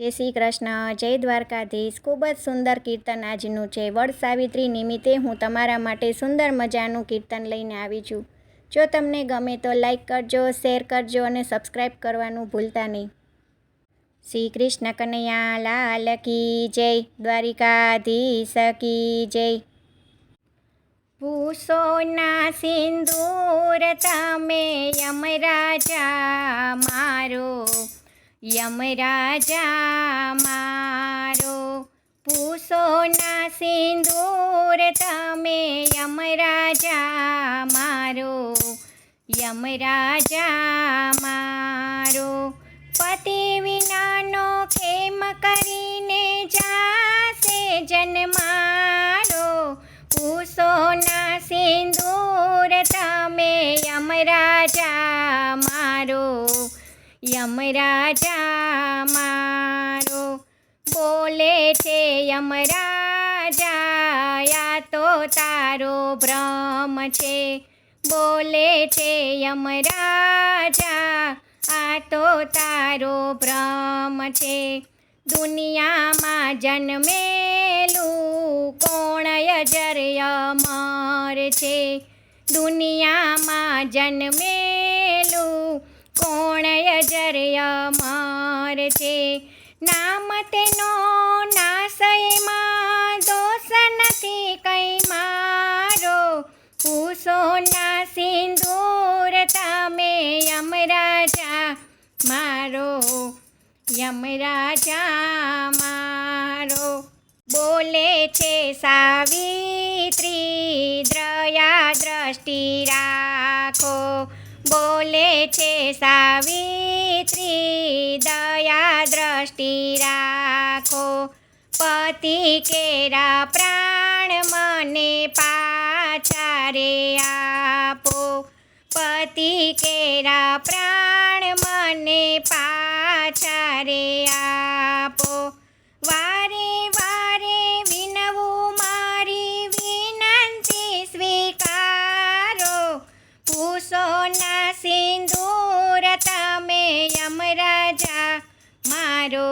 જય શ્રી કૃષ્ણ, જય દ્વારકાધીશ। ખૂબ જ સુંદર કીર્તન આજનું છે। વડ સાવિત્રી નિમિત્તે હું તમારા માટે સુંદર મજાનું કીર્તન લઈને આવી છું। જો તમને ગમે તો લાઈક કરજો, શેર કરજો અને સબસ્ક્રાઈબ કરવાનું ભૂલતા નહીં। શ્રી કૃષ્ણ કનૈયા લાલ કી જય, દ્વારિકાધીશ કી જય। પૂછોના સિંદૂર તમે યમરાજા મારો, યમરાજા મારો। પૂછોના સિંદૂર તમે યમરાજા મારો, યમરાજા મારો। પતિ વિનાનો ખેમ કરીને જાશે જન્મારો, પૂછોના સિંદૂર તમે યમરાજા મારો, યમરાજા મારો। બોલે છે યમરાજા આ તો તારો ભ્રમ છે, બોલે છે યમરાજા આ તો તારો ભ્રમ છે। દુનિયામાં જન્મેલું કોણ અજર અમર છે, દુનિયામાં જન્મેલું કોણ અજર અમર છે। નામ તેનો નાશ એમાં દોષ નથી કંઈ મારો, પૂછોના સિંદૂર તમે યમરાજા મારો, યમરાજા મારો। બોલે છે સાવિત્રી દયા દ્રષ્ટિ રાખો, બોલે છે સાવિત્રી દયા દ્રષ્ટિ રાખો। પતિ કેરા પ્રાણ મને પાછા રે આપો, પતિ કેરા પ્રાણ મને પાછા રે આપો। વારે વારે વિનવું મારી વિનંતી સ્વીકારો, પૂછોના સિંદૂર તમે યમરાજા મારો,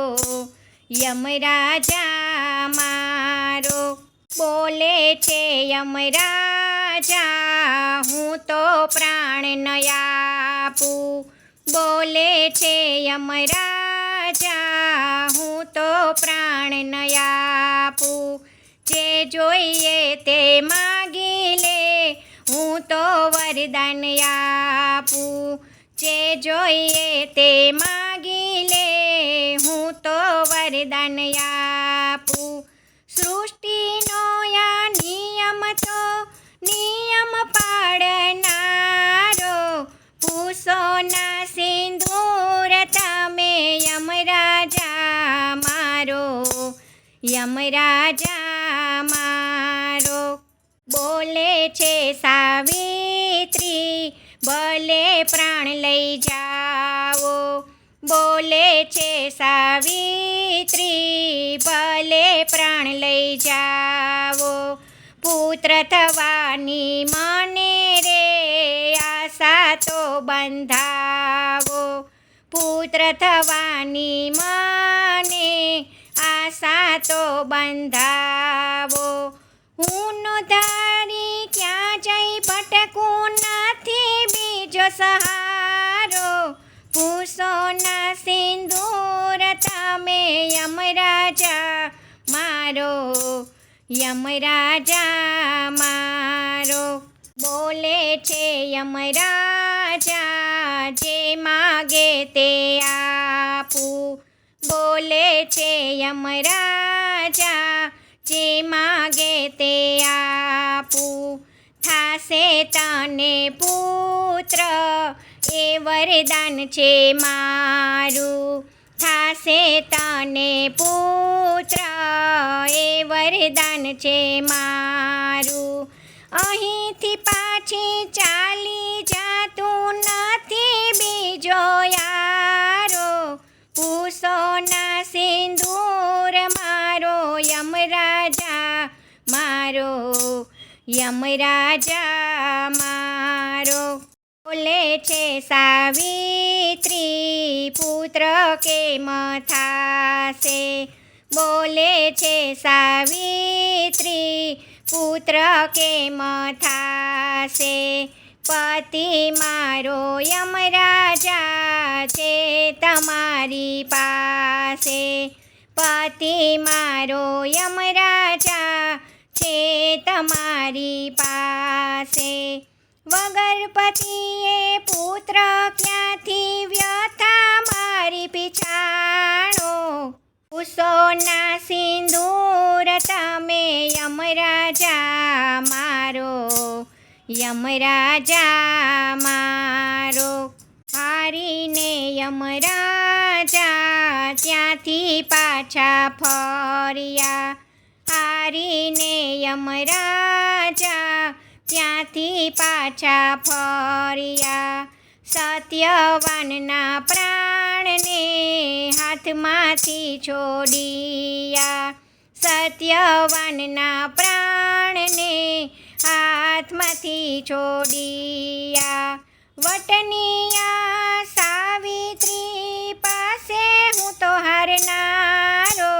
યમરાજા મારો। બોલે છે યમરાજા હું તો પ્રાણ ન આપું, બોલે છે યમરાજા હું તો પ્રાણ ન આપું। જે જોઈએ તે માગી લે હું તો વરદાન આપું, જે જોઈએ તે માગી લે હું તો વરદાન આપું। સૃષ્ટિનો આ નિયમ તો નિયમ પાડનારો, પૂછોના સિંદૂર તમે યમરાજા મારો, યમરાજા મારો। બોલે છે સાવિત્રી ભલે પ્રાણ લઈ જાઓ, બોલે છે સાવિત્રી ભલે પ્રાણ લઈ જાઓ। પુત્ર થવાની મને રે આશા તો બંધાવો, પુત્ર થવાની મને આશા તો બંધાવો। હું નો ધારી ક્યાં જઈ ભટકું નથી બીજો સહારો, પૂછોના સિંદૂર તમે યમરાજા મારો, યમરાજા મારો। બોલે છે યમરાજા જે માગે તે આપું, બોલે છે યમરાજા જે માગે તે આપું। થાશે તને પુત્ર એ વરદાન છે મારું, થાશે તને પુત્ર એ વરદાન છે મારું। અહીંથી પાછી ચાલી જાતું નથી બીજો યારો, પૂછોના સિંદૂર મારો યમરાજા મારો, યમરાજા મારો। બોલે છે સાવિત્રી પુત્ર કેમ થાશે, બોલે છે સાવિત્રી પુત્ર કેમ થાશે, પતિ મારો યમરાજા છે તમારી પાસે, પતિ મારો યમરાજા છે તમારી પાસે, વગર પતિએ પુત્ર ક્યાંથી વ્યથા મારી પીછાણો, કુશોના સિંદૂર તમે યમરાજા મારો, યમરાજા મારો, હારીને યમરાજા ત્યાંથી પાછા ફર્યા, હારીને યમરાજા ત્યાંથી પાછા ફર્યા, સત્યવાનના પ્રાણને હાથમાંથી છોડ્યા, સત્યવાનના પ્રાણને હાથમાંથી છોડ્યા, વટનીયા સાવિત્રી પાસે હું તો હારનારો,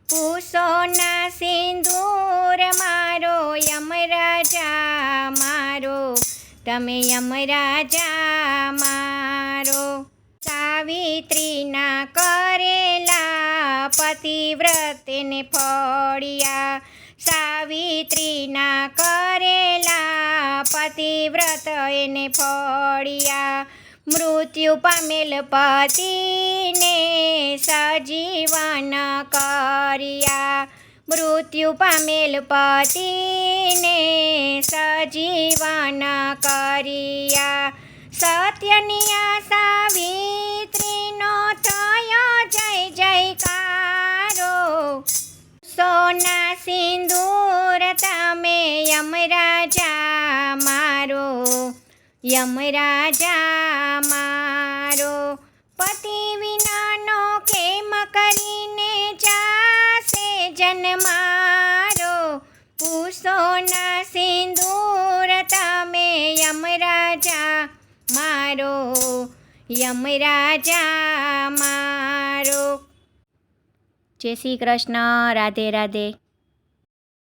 કુશોના સિંદૂર મારો યમરાજા મારો, તમે યમરાજા મારો, સાવિત્રીના કરેલા પતિવ્રતને ફળ્યા, સાવિત્રીના કરેલા પતિવ્રત એને ફળ્યા, મૃત્યુ પામેલ પતિને સજીવન કર્યા, મૃત્યુ પામેલ પતિને સજીવન કર્યા, સત્યની આ સાવિત્રીનો થયો જય જયકારો, સોના સિંદૂર તમે યમરાજા મારો, યમરાજા મારો, પતિ વિનાનો કેમ કરીને જાશે જન્મારો, કુશોના સિંદૂર તમે યમરાજા મારો, યમરાજા મારો. જય શ્રી કૃષ્ણ. રાધે રાધે.